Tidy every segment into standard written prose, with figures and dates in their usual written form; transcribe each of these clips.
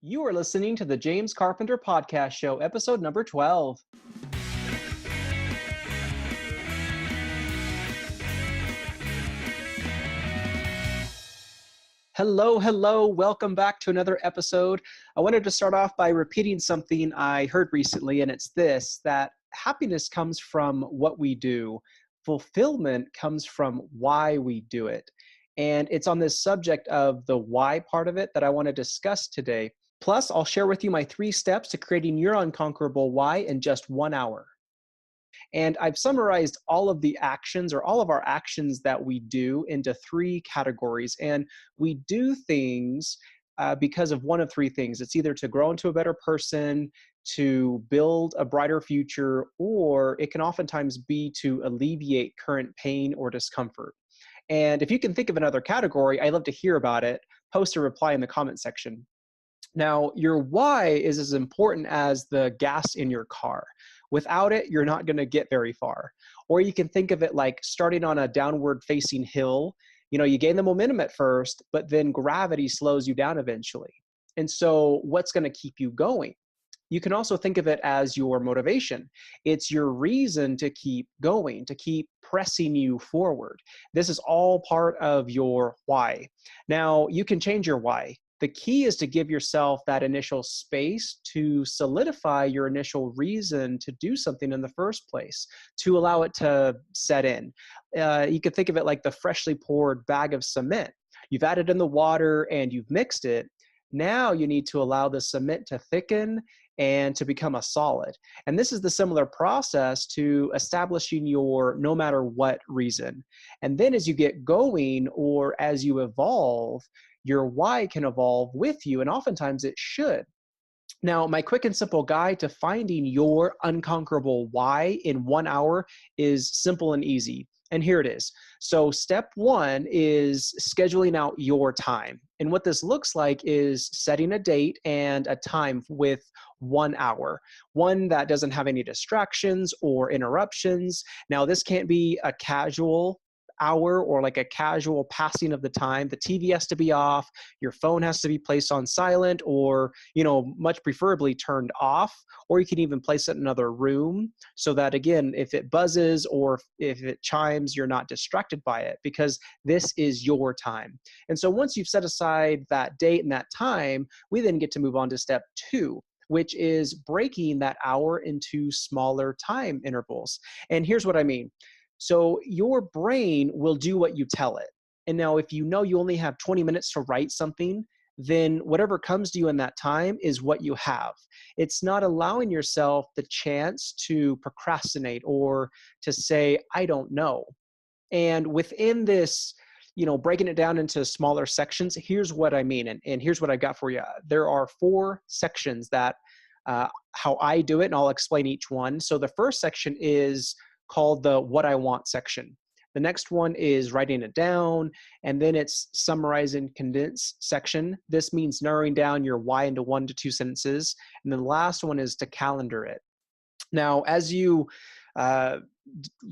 You are listening to the James Carpenter Podcast Show, episode number 12. Hello. Welcome back to another episode. I wanted to start off by repeating something I heard recently, and it's this, that happiness comes from what we do. Fulfillment comes from why we do it. And it's on this subject of the why part of it that I want to discuss today. Plus, I'll share with you my 3 steps to creating your unconquerable why in just 1 hour. And I've summarized all of the actions or all of our actions that we do into 3 categories. And we do things because of one of 3 things. It's either to grow into a better person, to build a brighter future, or it can oftentimes be to alleviate current pain or discomfort. And if you can think of another category, I'd love to hear about it. Post a reply in the comment section. Now, your why is as important as the gas in your car. Without it, you're not going to get very far. Or you can think of it like starting on a downward facing hill. You gain the momentum at first, but then gravity slows you down eventually. And so what's going to keep you going? You can also think of it as your motivation. It's your reason to keep going, to keep pressing you forward. This is all part of your why. Now, you can change your why. The key is to give yourself that initial space to solidify your initial reason to do something in the first place, to allow it to set in. You could think of it like the freshly poured bag of cement. You've added in the water and you've mixed it. Now you need to allow the cement to thicken and to become a solid. And this is the similar process to establishing your no matter what reason. And then as you get going or as you evolve, your why can evolve with you, and oftentimes it should. Now, my quick and simple guide to finding your unconquerable why in 1 hour is simple and easy. And here it is. So step 1 is scheduling out your time. And what this looks like is setting a date and a time with 1 hour, one that doesn't have any distractions or interruptions. Now, this can't be a casual hour or like a casual passing of the time. The TV has to be off, your phone has to be placed on silent or, much preferably turned off, or you can even place it in another room so that, again, if it buzzes or if it chimes, you're not distracted by it because this is your time. And so once you've set aside that date and that time, we then get to move on to step 2, which is breaking that hour into smaller time intervals. And here's what I mean. So your brain will do what you tell it. And now if you only have 20 minutes to write something, then whatever comes to you in that time is what you have. It's not allowing yourself the chance to procrastinate or to say, I don't know. And within this, breaking it down into smaller sections, here's what I mean. And here's what I got for you. There are 4 sections that how I do it, and I'll explain each one. So the first section is called the what I want section. The next one is writing it down, and then it's summarize and condense section. This means narrowing down your why into 1 to 2 sentences. And then the last one is to calendar it. Now, as you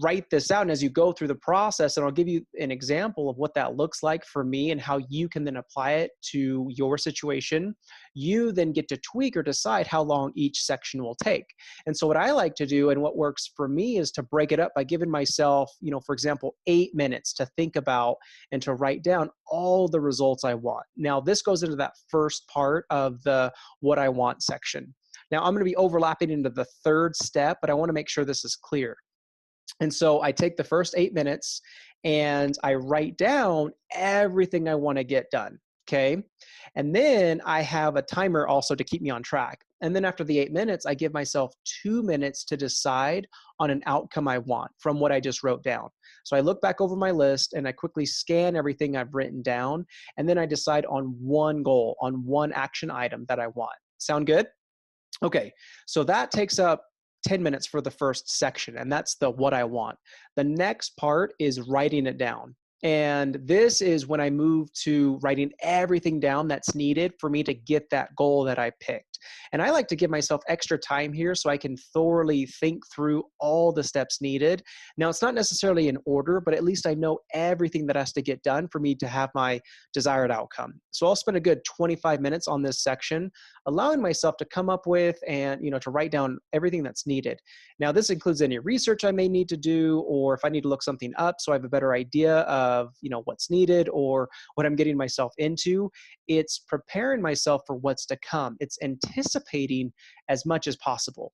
write this out and as you go through the process, and I'll give you an example of what that looks like for me and how you can then apply it to your situation, you then get to tweak or decide how long each section will take. And so what I like to do and what works for me is to break it up by giving myself, for example, 8 minutes to think about and to write down all the results I want. Now, this goes into that first part of the what I want section. Now, I'm going to be overlapping into the 3rd step, but I want to make sure this is clear. And so I take the first 8 minutes and I write down everything I want to get done. Okay. And then I have a timer also to keep me on track. And then after the 8 minutes, I give myself 2 minutes to decide on an outcome I want from what I just wrote down. So I look back over my list and I quickly scan everything I've written down. And then I decide on one goal, on one action item that I want. Sound good? Okay, so that takes up 10 minutes for the first section, and that's the what I want. The next part is writing it down. And this is when I move to writing everything down that's needed for me to get that goal that I picked. And I like to give myself extra time here so I can thoroughly think through all the steps needed. Now, it's not necessarily in order, but at least I know everything that has to get done for me to have my desired outcome. So I'll spend a good 25 minutes on this section, allowing myself to come up with and, to write down everything that's needed. Now, this includes any research I may need to do, or if I need to look something up so I have a better idea of, what's needed or what I'm getting myself into. It's preparing myself for what's to come. It's anticipating as much as possible.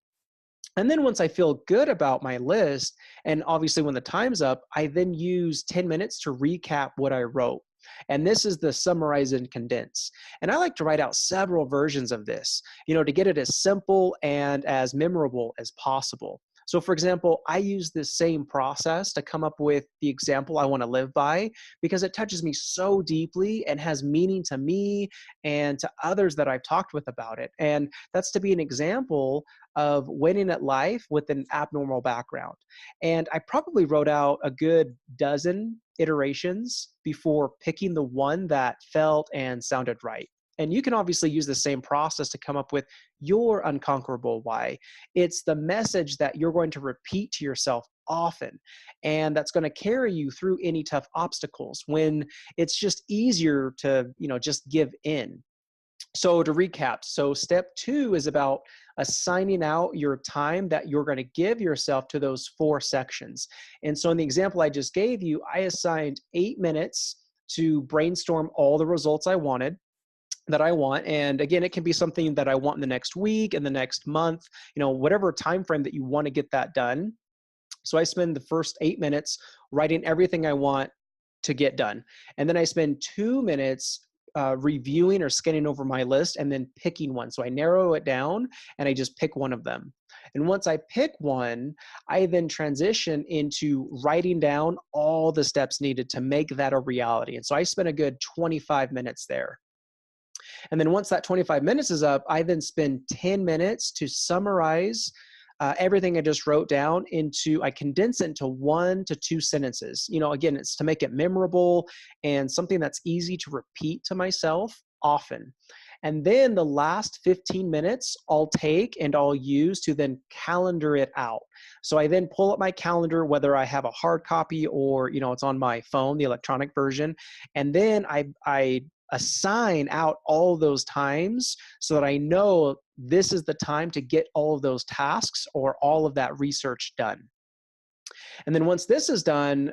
And then once I feel good about my list, and obviously when the time's up, I then use 10 minutes to recap what I wrote. And this is the summarize and condense. And I like to write out several versions of this, to get it as simple and as memorable as possible. So for example, I use this same process to come up with the example I want to live by because it touches me so deeply and has meaning to me and to others that I've talked with about it. And that's to be an example of winning at life with an abnormal background. And I probably wrote out a good dozen iterations before picking the one that felt and sounded right. And you can obviously use the same process to come up with your unconquerable why. It's the message that you're going to repeat to yourself often, and that's going to carry you through any tough obstacles when it's just easier to, just give in. So to recap, so step 2 is about assigning out your time that you're going to give yourself to those 4 sections. And so in the example I just gave you, I assigned 8 minutes to brainstorm all the results that I want. And again, it can be something that I want in the next week, in the next month, whatever time frame that you want to get that done. So I spend the first 8 minutes writing everything I want to get done. And then I spend 2 minutes reviewing or scanning over my list and then picking one. So I narrow it down and I just pick one of them. And once I pick one, I then transition into writing down all the steps needed to make that a reality. And so I spend a good 25 minutes there. And then once that 25 minutes is up, I then spend 10 minutes to summarize everything I just wrote down I condense it into 1 to 2 sentences. Again, it's to make it memorable and something that's easy to repeat to myself often. And then the last 15 minutes I'll take and I'll use to then calendar it out. So I then pull up my calendar, whether I have a hard copy or, it's on my phone, the electronic version. And then I assign out all those times so that I know this is the time to get all of those tasks or all of that research done. And then once this is done,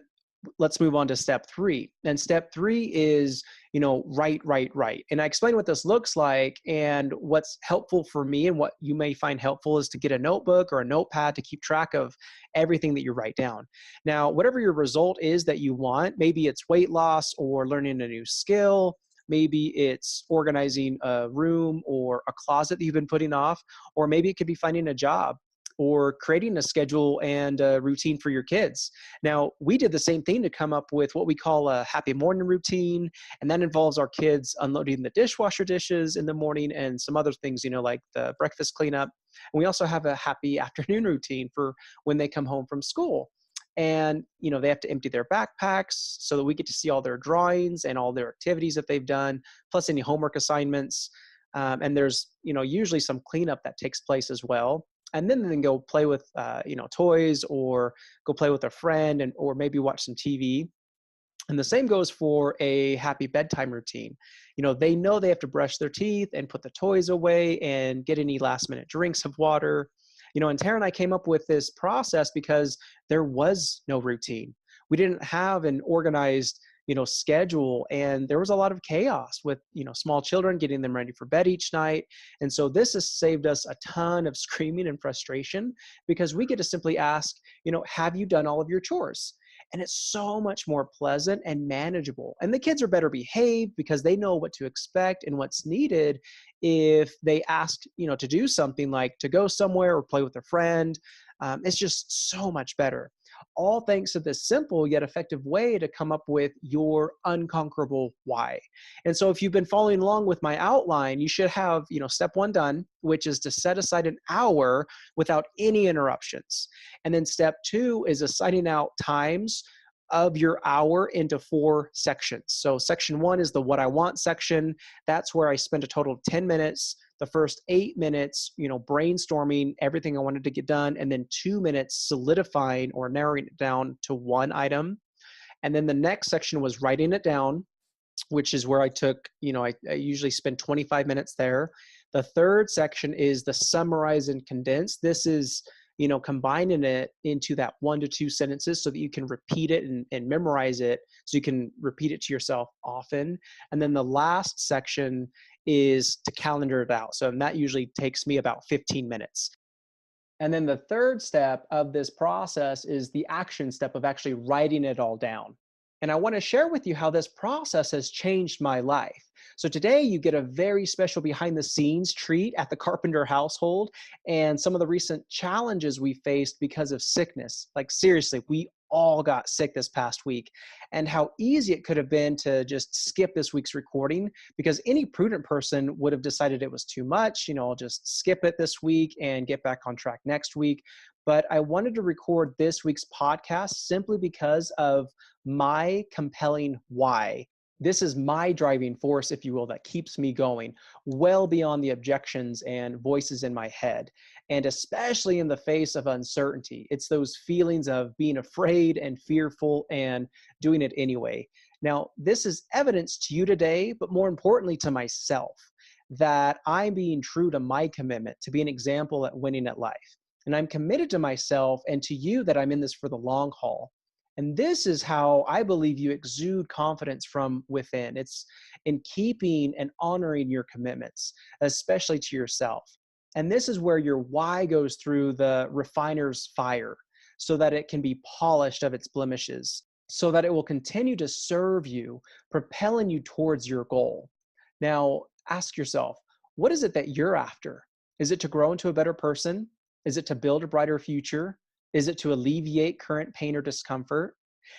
let's move on to step 3. And step 3 is, write. And I explain what this looks like, and what's helpful for me and what you may find helpful is to get a notebook or a notepad to keep track of everything that you write down. Now, whatever your result is that you want, maybe it's weight loss or learning a new skill, maybe it's organizing a room or a closet that you've been putting off, or maybe it could be finding a job or creating a schedule and a routine for your kids. Now, we did the same thing to come up with what we call a happy morning routine, and that involves our kids unloading the dishwasher dishes in the morning and some other things, like the breakfast cleanup. And we also have a happy afternoon routine for when they come home from school. And, they have to empty their backpacks so that we get to see all their drawings and all their activities that they've done, plus any homework assignments. And there's, usually some cleanup that takes place as well. And then they can go play with, toys or go play with a friend or maybe watch some TV. And the same goes for a happy bedtime routine. They know they have to brush their teeth and put the toys away and get any last minute drinks of water. And Tara and I came up with this process because there was no routine. We didn't have an organized, schedule, and there was a lot of chaos with, small children, getting them ready for bed each night. And so this has saved us a ton of screaming and frustration because we get to simply ask, have you done all of your chores? And it's so much more pleasant and manageable. And the kids are better behaved because they know what to expect and what's needed if they ask, to do something like to go somewhere or play with a friend. It's just so much better. All thanks to this simple yet effective way to come up with your unconquerable why. And so if you've been following along with my outline, you should have, step 1 done, which is to set aside an hour without any interruptions. And then step 2 is assigning out times of your hour into 4 sections. So section 1 is the what I want section. That's where I spend a total of 10 minutes. The first 8 minutes, brainstorming everything I wanted to get done, and then 2 minutes solidifying or narrowing it down to one item. And then the next section was writing it down, which is where I took, I usually spend 25 minutes there. The third section is the summarize and condense. This is, combining it into that 1 to 2 sentences so that you can repeat it and memorize it, so you can repeat it to yourself often. And then the last section is to calendar it out. So that usually takes me about 15 minutes. And then the third step of this process is the action step of actually writing it all down. And I want to share with you how this process has changed my life. So today you get a very special behind the scenes treat at the Carpenter household and some of the recent challenges we faced because of sickness. Like seriously, we all got sick this past week, and how easy it could have been to just skip this week's recording, because any prudent person would have decided it was too much. I'll just skip it this week and get back on track next week. But I wanted to record this week's podcast simply because of my compelling why. This is my driving force, if you will, that keeps me going well beyond the objections and voices in my head. And especially in the face of uncertainty, it's those feelings of being afraid and fearful and doing it anyway. Now, this is evidence to you today, but more importantly to myself, that I'm being true to my commitment to be an example at winning at life. And I'm committed to myself and to you that I'm in this for the long haul. And this is how I believe you exude confidence from within. It's in keeping and honoring your commitments, especially to yourself. And this is where your why goes through the refiner's fire so that it can be polished of its blemishes, so that it will continue to serve you, propelling you towards your goal. Now, ask yourself, what is it that you're after? Is it to grow into a better person? Is it to build a brighter future? Is it to alleviate current pain or discomfort?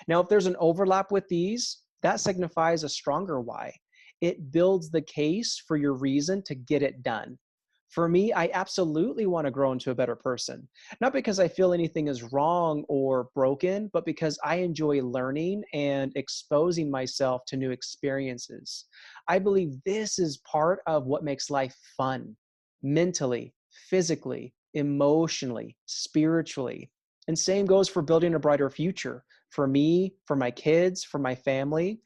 Now, if there's an overlap with these, that signifies a stronger why. It builds the case for your reason to get it done. For me, I absolutely want to grow into a better person, not because I feel anything is wrong or broken, but because I enjoy learning and exposing myself to new experiences. I believe this is part of what makes life fun, mentally, physically, emotionally, spiritually. And same goes for building a brighter future for me, for my kids, for my family.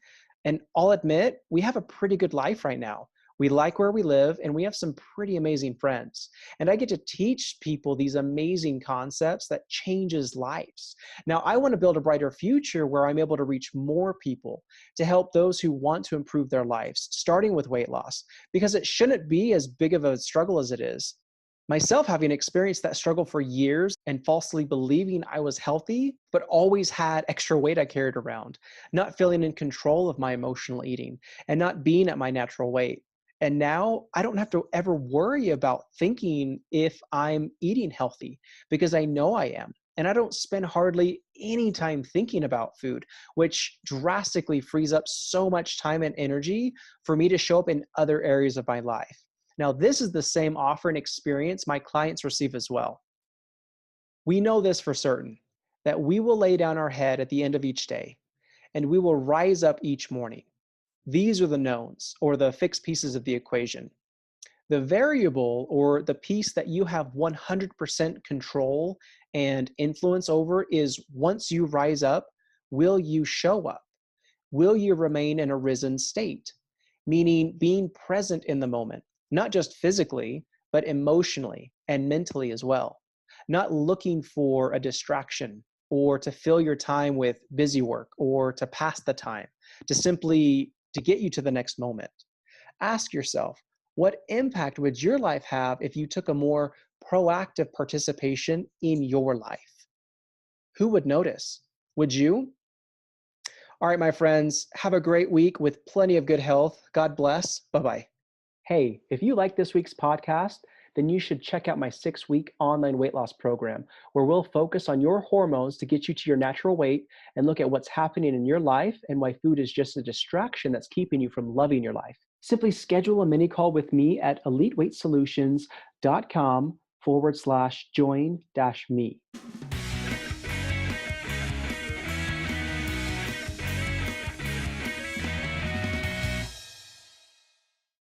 And I'll admit, we have a pretty good life right now. We like where we live, and we have some pretty amazing friends. And I get to teach people these amazing concepts that changes lives. Now, I want to build a brighter future where I'm able to reach more people, to help those who want to improve their lives, starting with weight loss, because it shouldn't be as big of a struggle as it is. Myself, having experienced that struggle for years and falsely believing I was healthy, but always had extra weight I carried around, not feeling in control of my emotional eating, and not being at my natural weight. And now I don't have to ever worry about thinking if I'm eating healthy, because I know I am. And I don't spend hardly any time thinking about food, which drastically frees up so much time and energy for me to show up in other areas of my life. Now, this is the same offer and experience my clients receive as well. We know this for certain, that we will lay down our head at the end of each day, and we will rise up each morning. These are the knowns, or the fixed pieces of the equation. The variable, or the piece that you have 100% control and influence over, is once you rise up, will you show up? Will you remain in a risen state? Meaning being present in the moment, not just physically, but emotionally and mentally as well. Not looking for a distraction or to fill your time with busy work or to pass the time, to get you to the next moment. Ask yourself, what impact would your life have if you took a more proactive participation in your life? Who would notice? Would you? All right, my friends, have a great week with plenty of good health. God bless. Bye-bye. Hey, if you like this week's podcast, then you should check out my 6-week online weight loss program, where we'll focus on your hormones to get you to your natural weight and look at what's happening in your life and why food is just a distraction that's keeping you from loving your life. Simply schedule a mini call with me at eliteweightsolutions.com/join-me.